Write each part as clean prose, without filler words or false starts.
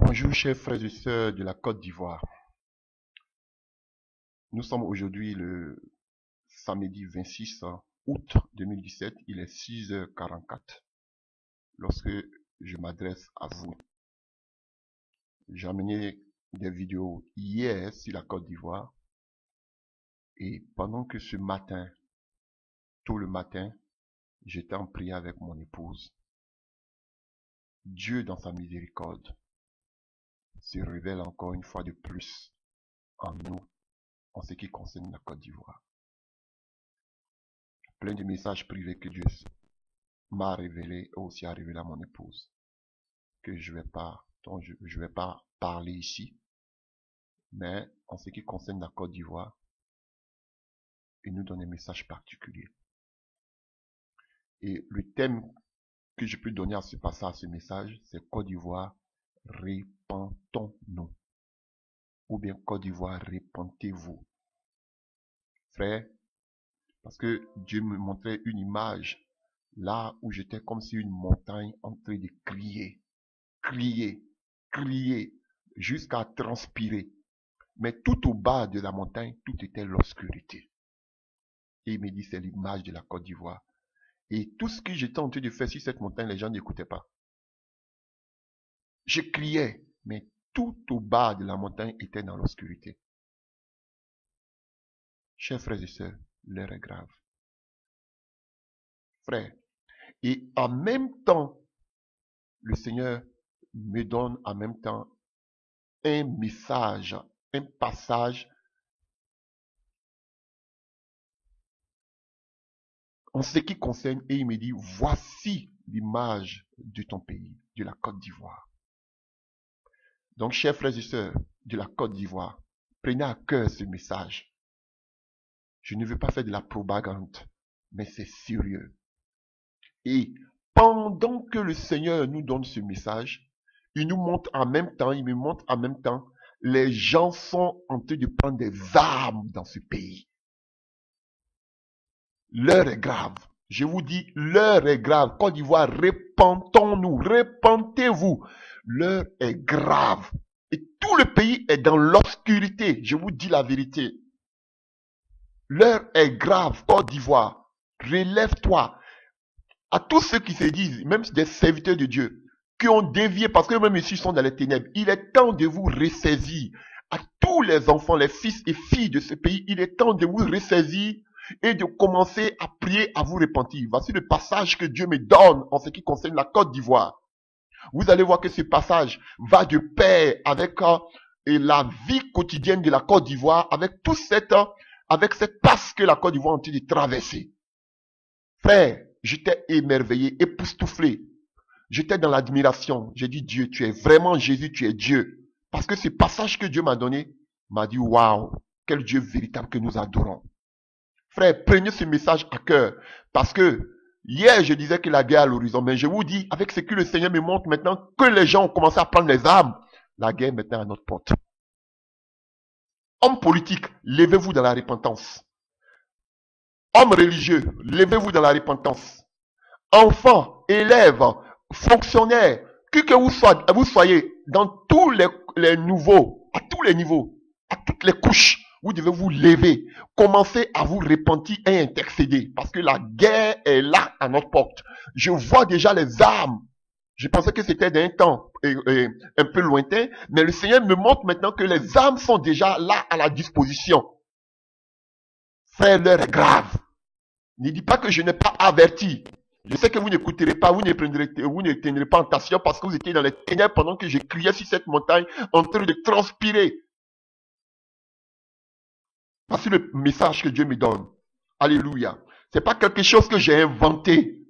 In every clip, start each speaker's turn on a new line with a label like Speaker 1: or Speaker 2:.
Speaker 1: Bonjour chers frères et sœurs de la Côte d'Ivoire. Nous sommes aujourd'hui le samedi 26 août 2017, il est 6h44 lorsque je m'adresse à vous. J'ai amené des vidéos hier sur la Côte d'Ivoire et pendant que ce matin, tôt le matin, j'étais en prière avec mon épouse, Dieu dans sa miséricorde se révèle encore une fois de plus en nous en ce qui concerne la Côte d'Ivoire. Plein de messages privés que Dieu m'a révélé et aussi a révélé à mon épouse, que je vais pas parler ici, mais en ce qui concerne la Côte d'Ivoire, il nous donne un message particulier. Et le thème que je peux donner à ce passage, à ce message, c'est Côte d'Ivoire, répentons-nous. Ou bien Côte d'Ivoire, répentez-vous. Frère, parce que Dieu me montrait une image là où j'étais comme si une montagne en train de crier, crier, crier, jusqu'à transpirer. Mais tout au bas de la montagne, tout était l'obscurité. Et il me dit, c'est l'image de la Côte d'Ivoire. Et tout ce que j'étais en train de faire sur cette montagne, les gens n'écoutaient pas. Je criais, mais tout au bas de la montagne était dans l'obscurité. Chers frères et sœurs, l'heure est grave. Frère, et en même temps, le Seigneur me donne en même temps un message, un passage en ce qui concerne, et il me dit, voici l'image de ton pays, de la Côte d'Ivoire. Donc, chers frères et sœurs de la Côte d'Ivoire, prenez à cœur ce message. Je ne veux pas faire de la propagande, mais c'est sérieux. Et pendant que le Seigneur nous donne ce message, il nous montre en même temps, il me montre en même temps, les gens sont en train de prendre des armes dans ce pays. L'heure est grave. Je vous dis, l'heure est grave. Côte d'Ivoire, répentons-nous, répentez-vous. L'heure est grave. Et tout le pays est dans l'obscurité. Je vous dis la vérité. L'heure est grave, Côte d'Ivoire. Relève-toi. À tous ceux qui se disent, même des serviteurs de Dieu, qui ont dévié parce que même ici sont dans les ténèbres, il est temps de vous ressaisir. À tous les enfants, les fils et filles de ce pays, il est temps de vous ressaisir et de commencer à prier, à vous repentir. Voici le passage que Dieu me donne en ce qui concerne la Côte d'Ivoire. Vous allez voir que ce passage va de pair avec la vie quotidienne de la Côte d'Ivoire, avec toute cette passe que la Côte d'Ivoire est en train de traverser. Frère, j'étais émerveillé, époustouflé. J'étais dans l'admiration. J'ai dit, Dieu, tu es vraiment Jésus, tu es Dieu. Parce que ce passage que Dieu m'a donné m'a dit, waouh, quel Dieu véritable que nous adorons. Frère, prenez ce message à cœur. Parce que hier, je disais que la guerre est à l'horizon. Mais je vous dis, avec ce que le Seigneur me montre maintenant, que les gens ont commencé à prendre les armes, la guerre est maintenant à notre porte. Hommes politiques, levez-vous dans la repentance. Hommes religieux, levez-vous dans la repentance. Enfants, élèves, fonctionnaires, qui que vous soyez, dans tous les niveaux, à tous les niveaux, à toutes les couches, vous devez vous lever, commencer à vous repentir et intercéder, parce que la guerre est là à notre porte. Je vois déjà les armes. Je pensais que c'était d'un temps un peu lointain, mais le Seigneur me montre maintenant que les armes sont déjà là à la disposition. Frère, l'heure est grave. Ne dis pas que je n'ai pas averti. Je sais que vous n'écouterez pas, vous ne tiendrez pas en tension parce que vous étiez dans les ténèbres pendant que je criais sur cette montagne en train de transpirer. Voici le message que Dieu me donne. Alléluia. C'est pas quelque chose que j'ai inventé.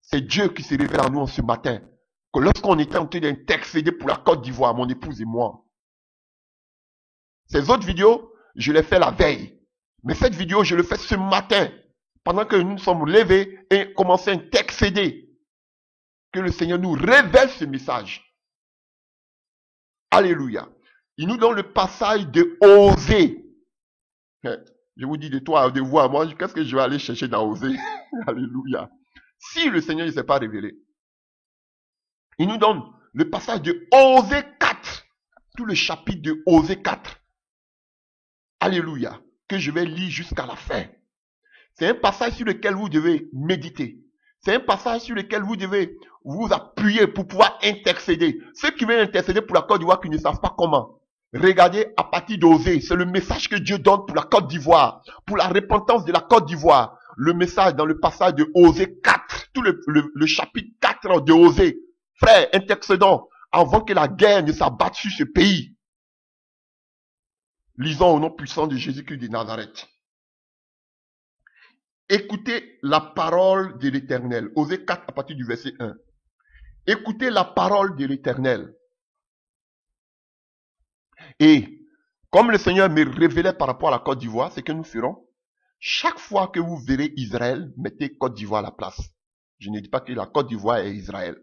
Speaker 1: C'est Dieu qui se révèle à nous en ce matin. Que lorsqu'on était en train d'intercéder pour la Côte d'Ivoire, mon épouse et moi. Ces autres vidéos, je les fais la veille. Mais cette vidéo, je le fais ce matin. Pendant que nous sommes levés et commençons à intercéder. Que le Seigneur nous révèle ce message. Alléluia. Il nous donne le passage de Osée. Je vous dis de toi, de vous à moi, qu'est-ce que je vais aller chercher dans Osée? Alléluia. Si le Seigneur ne s'est pas révélé. Il nous donne Le passage de Osée 4. Tout le chapitre de Osée 4. Alléluia. Que je vais lire jusqu'à la fin. C'est un passage sur lequel vous devez méditer. C'est un passage sur lequel vous devez vous appuyer pour pouvoir intercéder. Ceux qui veulent intercéder pour la Côte d'Ivoire qui ne savent pas comment. Regardez à partir d'Osée. C'est le message que Dieu donne pour la Côte d'Ivoire. Pour la repentance de la Côte d'Ivoire. Le message dans le passage de Osée 4. Tout le chapitre 4 de Osée. Frères, intercédons avant que la guerre ne s'abatte sur ce pays. Lisons au nom puissant de Jésus-Christ de Nazareth. Écoutez la parole de l'Éternel. Osée 4 à partir du verset 1. Écoutez la parole de l'Éternel. Et comme le Seigneur me révélait par rapport à la Côte d'Ivoire, c'est que nous ferons. Chaque fois que vous verrez Israël, mettez Côte d'Ivoire à la place. Je ne dis pas que la Côte d'Ivoire est Israël.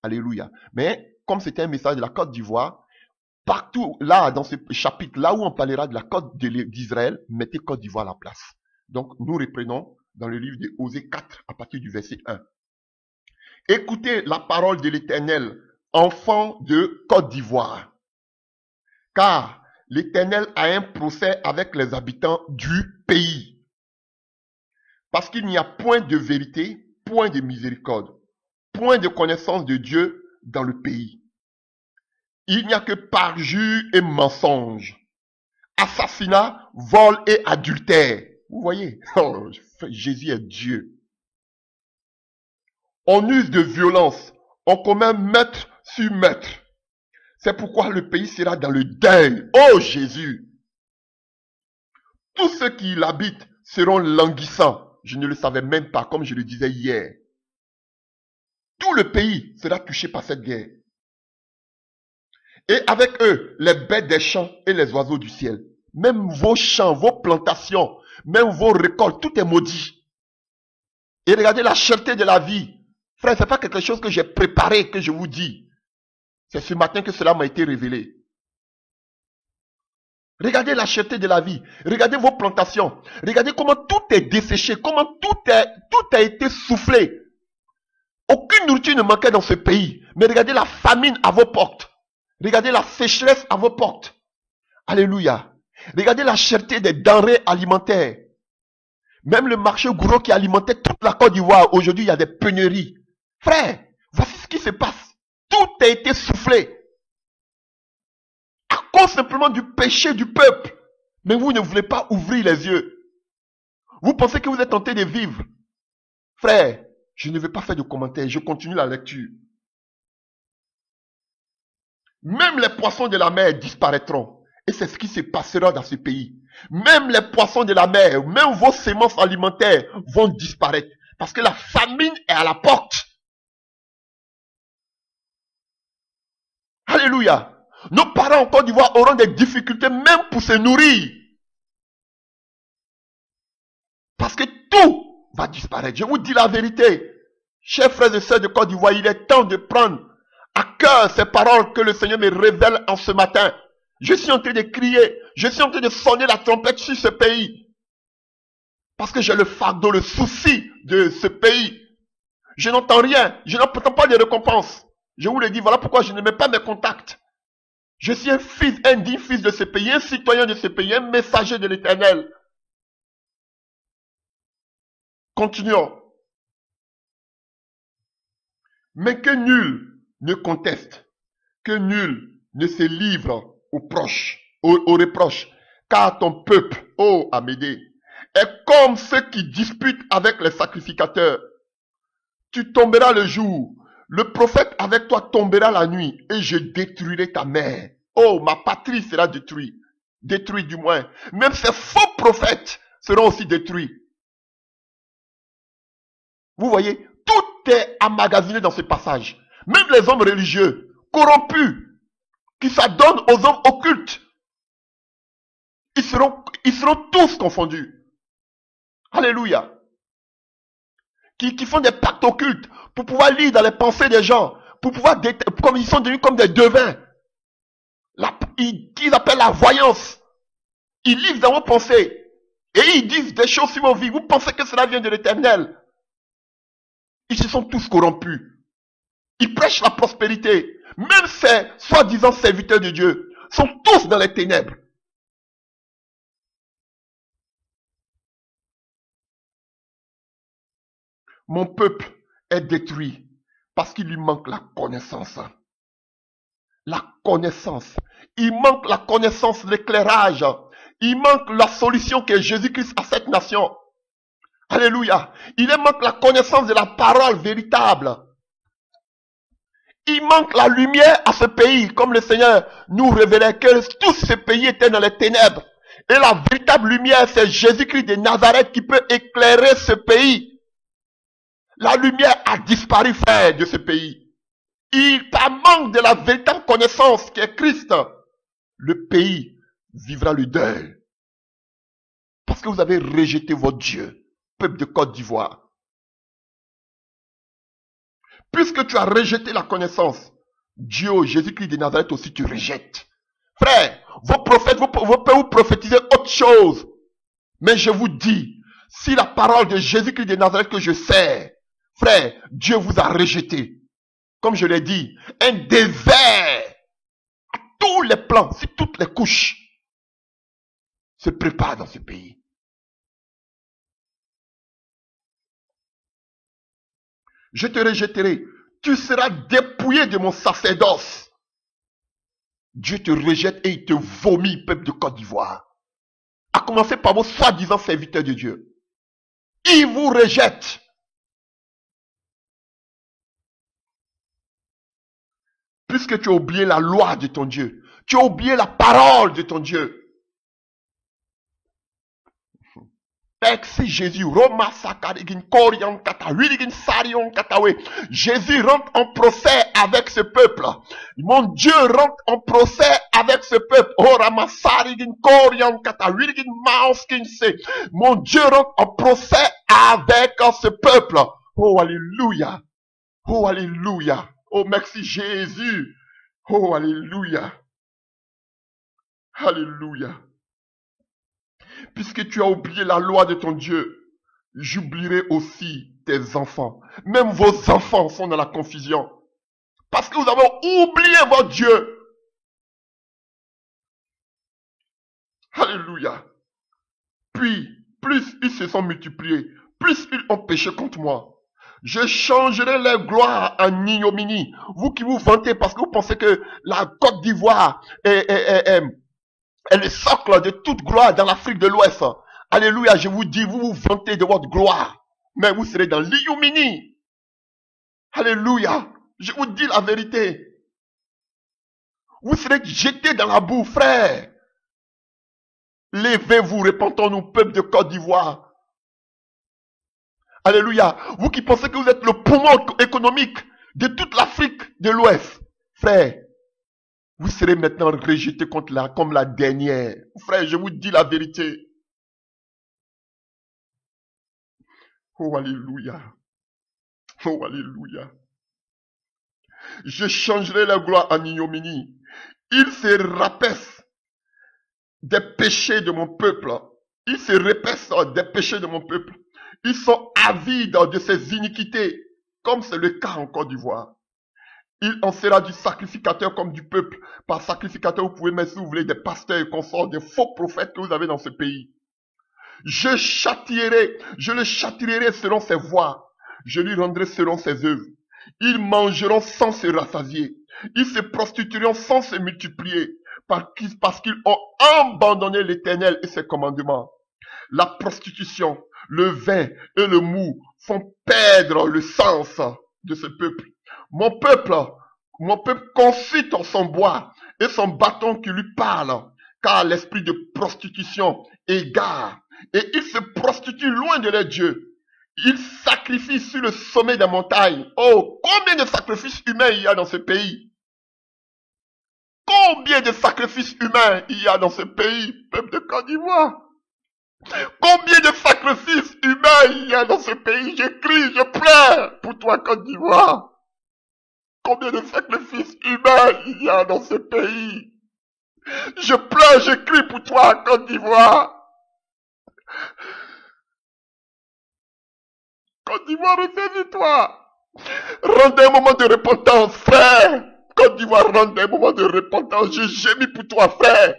Speaker 1: Alléluia. Mais comme c'était un message de la Côte d'Ivoire, partout là, dans ce chapitre, là où on parlera de la Côte d'Israël, mettez Côte d'Ivoire à la place. Donc, nous reprenons dans le livre de Osée 4, à partir du verset 1. Écoutez la parole de l'Éternel, enfants de Côte d'Ivoire. Car l'Éternel a un procès avec les habitants du pays. Parce qu'il n'y a point de vérité, point de miséricorde, point de connaissance de Dieu dans le pays. Il n'y a que parjure et mensonge, assassinat, vol et adultère. Vous voyez, oh, Jésus est Dieu. On use de violence, on commet maître sur maître. C'est pourquoi le pays sera dans le deuil. Oh Jésus! Tous ceux qui l'habitent seront languissants. Je ne le savais même pas, comme je le disais hier. Tout le pays sera touché par cette guerre. Et avec eux, les bêtes des champs et les oiseaux du ciel. Même vos champs, vos plantations, même vos récoltes, tout est maudit. Et regardez la cherté de la vie. Frère, c'est pas quelque chose que j'ai préparé, que je vous dis. C'est ce matin que cela m'a été révélé. Regardez la cherté de la vie. Regardez vos plantations. Regardez comment tout est desséché, comment tout a été soufflé. Aucune nourriture ne manquait dans ce pays. Mais regardez la famine à vos portes. Regardez la sécheresse à vos portes. Alléluia. Regardez la cherté des denrées alimentaires. Même le marché gros qui alimentait toute la Côte d'Ivoire, aujourd'hui il y a des pénuries. Frère, voici ce qui se passe. Tout a été soufflé. À cause simplement du péché du peuple. Mais vous ne voulez pas ouvrir les yeux. Vous pensez que vous êtes tenté de vivre. Frère, je ne vais pas faire de commentaires, je continue la lecture. Même les poissons de la mer disparaîtront. Et c'est ce qui se passera dans ce pays. Même les poissons de la mer, même vos semences alimentaires vont disparaître. Parce que la famine est à la porte. Alléluia. Nos parents en Côte d'Ivoire auront des difficultés même pour se nourrir. Parce que tout va disparaître. Je vous dis la vérité. Chers frères et sœurs de Côte d'Ivoire, il est temps de prendre à cœur ces paroles que le Seigneur me révèle en ce matin. Je suis en train de crier. Je suis en train de sonner la trompette sur ce pays. Parce que j'ai le fardeau, le souci de ce pays. Je n'entends rien. Je n'entends pas de récompense. Je vous le dis, voilà pourquoi je ne mets pas mes contacts. Je suis un fils, un digne fils de ce pays, un citoyen de ce pays, un messager de l'Éternel. Continuons. Mais que nul ne conteste, que nul ne se livre aux reproches, car ton peuple, ô Amédée, est comme ceux qui disputent avec les sacrificateurs. Tu tomberas le jour, le prophète avec toi tombera la nuit, et je détruirai ta mère. Oh, ma patrie sera détruite, détruite du moins. Même ces faux prophètes seront aussi détruits. Vous voyez, tout est emmagasiné dans ce passage. Même les hommes religieux, corrompus, qui s'adonnent aux hommes occultes, ils seront tous confondus. Alléluia. Qui font des pactes occultes pour pouvoir lire dans les pensées des gens, pour pouvoir, comme ils sont devenus comme des devins. Ils appellent la voyance. Ils lisent dans vos pensées et ils disent des choses sur vos vies. Vous pensez que cela vient de l'Éternel. Ils se sont tous corrompus. Ils prêchent la prospérité. Même ces soi-disant serviteurs de Dieu sont tous dans les ténèbres. Mon peuple est détruit parce qu'il lui manque la connaissance. La connaissance. Il manque la connaissance, l'éclairage. Il manque la solution que Jésus-Christ à cette nation. Alléluia. Il manque la connaissance de la parole véritable. Il manque la lumière à ce pays, comme le Seigneur nous révélait que tout ce pays était dans les ténèbres. Et la véritable lumière, c'est Jésus-Christ de Nazareth qui peut éclairer ce pays. La lumière a disparu, frère, de ce pays. Il par manque de la véritable connaissance qui est Christ, le pays vivra le deuil. Parce que vous avez rejeté votre Dieu, peuple de Côte d'Ivoire. Puisque tu as rejeté la connaissance, Dieu, Jésus-Christ de Nazareth aussi, tu rejettes. Frère, vos prophètes, vous pouvez vous prophétiser autre chose. Mais je vous dis, si la parole de Jésus-Christ de Nazareth que je sais, frère, Dieu vous a rejeté. Comme je l'ai dit, un désert à tous les plans, sur toutes les couches, se prépare dans ce pays. Je te rejetterai. Tu seras dépouillé de mon sacerdoce. Dieu te rejette et il te vomit, peuple de Côte d'Ivoire. À commencer par vos soi-disant serviteurs de Dieu. Il vous rejette. Puisque tu as oublié la loi de ton Dieu. Tu as oublié la parole de ton Dieu. Jésus, Jésus rentre en procès avec ce peuple. Mon Dieu rentre en procès avec ce peuple. Mon Dieu rentre en procès avec ce peuple. Oh, alléluia. Oh, alléluia. Oh, merci Jésus. Oh, alléluia. Alléluia. Puisque tu as oublié la loi de ton Dieu, j'oublierai aussi tes enfants. Même vos enfants sont dans la confusion. Parce que vous avez oublié votre Dieu. Alléluia. Puis, plus ils se sont multipliés, plus ils ont péché contre moi. Je changerai leur gloire en ignominie. Vous qui vous vantez parce que vous pensez que la Côte d'Ivoire est le socle de toute gloire dans l'Afrique de l'Ouest. Alléluia, je vous dis, vous vous vantez de votre gloire. Mais vous serez dans l'ignominie. Alléluia, je vous dis la vérité. Vous serez jetés dans la boue, frère. Levez-vous, répentons-nous, peuple de Côte d'Ivoire. Alléluia. Vous qui pensez que vous êtes le poumon économique de toute l'Afrique de l'Ouest. Frère, vous serez maintenant rejetés comme la dernière. Frère, je vous dis la vérité. Oh, alléluia. Oh, alléluia. Je changerai la gloire en ignominie. Ils se rapaissent des péchés de mon peuple. Ils se repaissent des péchés de mon peuple. Ils sont avides de ces iniquités, comme c'est le cas en Côte d'Ivoire. Il en sera du sacrificateur comme du peuple. Par sacrificateur, vous pouvez mettre, si vous voulez, des pasteurs et consorts, des faux prophètes que vous avez dans ce pays. Je le châtierai selon ses voies. Je lui rendrai selon ses œuvres. Ils mangeront sans se rassasier. Ils se prostitueront sans se multiplier. Parce qu'ils ont abandonné l'Éternel et ses commandements. La prostitution, le vin et le mou font perdre le sens de ce peuple. Mon peuple consulte son bois et son bâton qui lui parle, car l'esprit de prostitution égare, et ils se prostituent loin de leur Dieu. Ils sacrifient sur le sommet des montagnes. Oh, combien de sacrifices humains il y a dans ce pays? Combien de sacrifices humains il y a dans ce pays, peuple de Côte d'Ivoire? Combien de sacrifices humains il y a dans ce pays? Je crie, je pleure pour toi, Côte d'Ivoire. Combien de sacrifices humains il y a dans ce pays? Je pleure, je crie pour toi, Côte d'Ivoire. Côte d'Ivoire, ressaisis-toi. Rendez un moment de repentance, frère. Côte d'Ivoire rentre des moments de repentance. Je gémis pour toi, frère.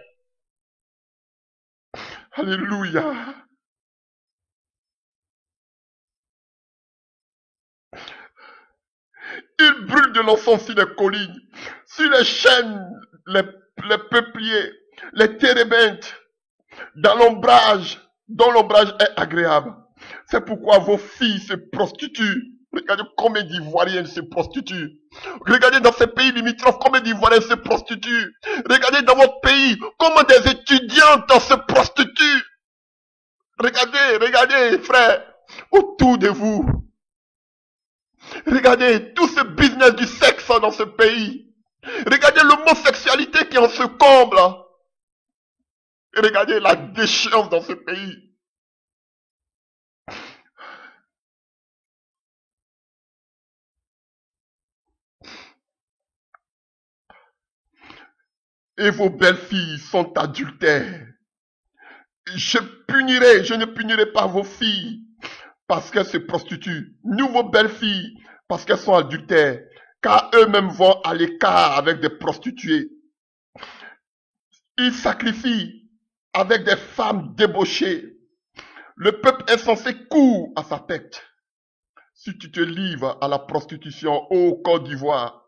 Speaker 1: Alléluia. Il brûle de l'encens sur les collines, sur les chênes, les peupliers, les térébinthes, dans l'ombrage, dont l'ombrage est agréable. C'est pourquoi vos filles se prostituent. Regardez combien d'Ivoiriennes se prostituent. Regardez dans ces pays limitrophes combien d'Ivoiriennes se prostituent. Regardez dans votre pays comment des étudiantes se prostituent. Regardez, frères, autour de vous. Regardez tout ce business du sexe dans ce pays. Regardez l'homosexualité qui en se comble. Et regardez la déchéance dans ce pays. Et vos belles-filles sont adultères. Je ne punirai pas vos filles parce qu'elles se prostituent. Nous, vos belles-filles, parce qu'elles sont adultères. Car eux-mêmes vont à l'écart avec des prostituées. Ils sacrifient avec des femmes débauchées. Le peuple insensé court à sa tête. Si tu te livres à la prostitution, ô Côte d'Ivoire,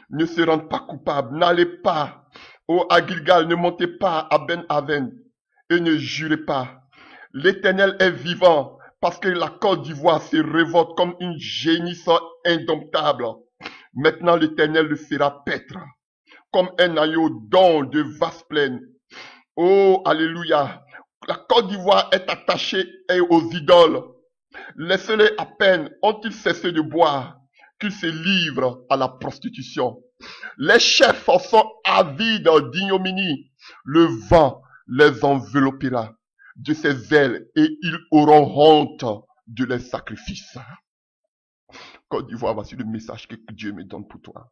Speaker 1: ne se rende pas coupable. N'allez pas à Gilgal, ne montez pas à Ben Aven et ne jurez pas. L'Éternel est vivant parce que la Côte d'Ivoire se révolte comme une génisse indomptable. Maintenant l'Éternel le fera paître comme un agneau dans de vastes plaines. Oh, alléluia. La Côte d'Ivoire est attachée aux idoles. Laissez-les à peine ont-ils cessé de boire qu'ils se livrent à la prostitution. Les chefs sont avides d'ignominie. Le vent les enveloppera de ses ailes et ils auront honte de leurs sacrifices. Côte d'Ivoire, voici le message que Dieu me donne pour toi.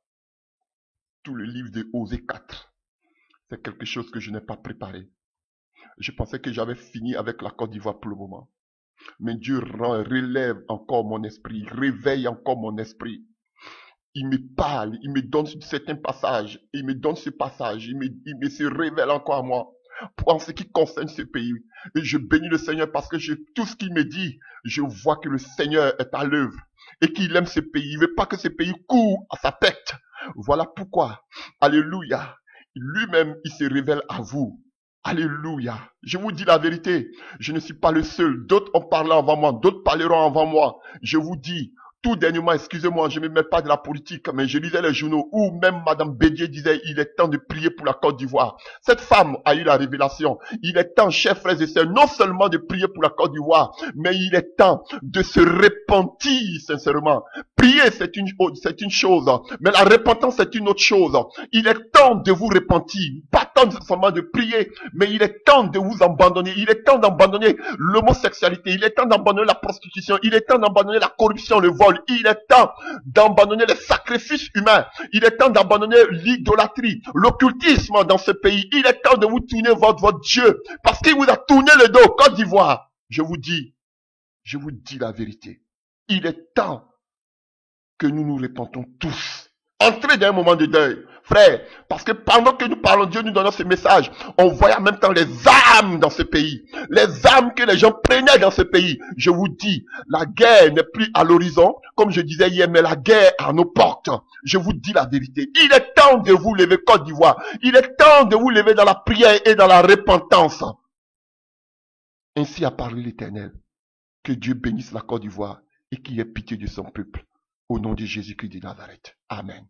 Speaker 1: Tout le livre de Osée 4, c'est quelque chose que je n'ai pas préparé. Je pensais que j'avais fini avec la Côte d'Ivoire pour le moment. Mais Dieu relève encore mon esprit, réveille encore mon esprit. Il me parle, il me donne certains passages, il me donne ce passage, il me se révèle encore à moi en ce qui concerne ce pays. Et je bénis le Seigneur parce que tout ce qu'il me dit, je vois que le Seigneur est à l'œuvre et qu'il aime ce pays. Il ne veut pas que ce pays court à sa tête. Voilà pourquoi, alléluia, lui-même, il se révèle à vous. Alléluia. Je vous dis la vérité, je ne suis pas le seul. D'autres ont parlé avant moi, d'autres parleront avant moi. Je vous dis, tout dernièrement, excusez-moi, je ne me mets pas de la politique, mais je lisais les journaux où même Madame Bédier disait, il est temps de prier pour la Côte d'Ivoire. Cette femme a eu la révélation. Il est temps, chers frères et sœurs, non seulement de prier pour la Côte d'Ivoire, mais il est temps de se repentir sincèrement. Prier, c'est une chose, mais la repentance, c'est une autre chose. Il est temps de vous repentir, pas tant seulement de prier, mais il est temps de vous abandonner. Il est temps d'abandonner l'homosexualité, il est temps d'abandonner la prostitution, il est temps d'abandonner la corruption, le vol. Il est temps d'abandonner les sacrifices humains. Il est temps d'abandonner l'idolâtrie, l'occultisme dans ce pays. Il est temps de vous tourner votre Dieu, parce qu'il vous a tourné le dos, Côte d'Ivoire. Je vous dis la vérité. Il est temps que nous nous repentons tous. Entrez dans un moment de deuil, frère, parce que pendant que nous parlons, Dieu nous donne ce message, on voit en même temps les âmes dans ce pays, les âmes que les gens prenaient dans ce pays. Je vous dis, la guerre n'est plus à l'horizon, comme je disais hier, mais la guerre à nos portes. Je vous dis la vérité. Il est temps de vous lever, Côte d'Ivoire. Il est temps de vous lever dans la prière et dans la repentance. Ainsi a parlé l'Éternel. Que Dieu bénisse la Côte d'Ivoire et qu'il ait pitié de son peuple. Au nom de Jésus-Christ de Nazareth. Amen.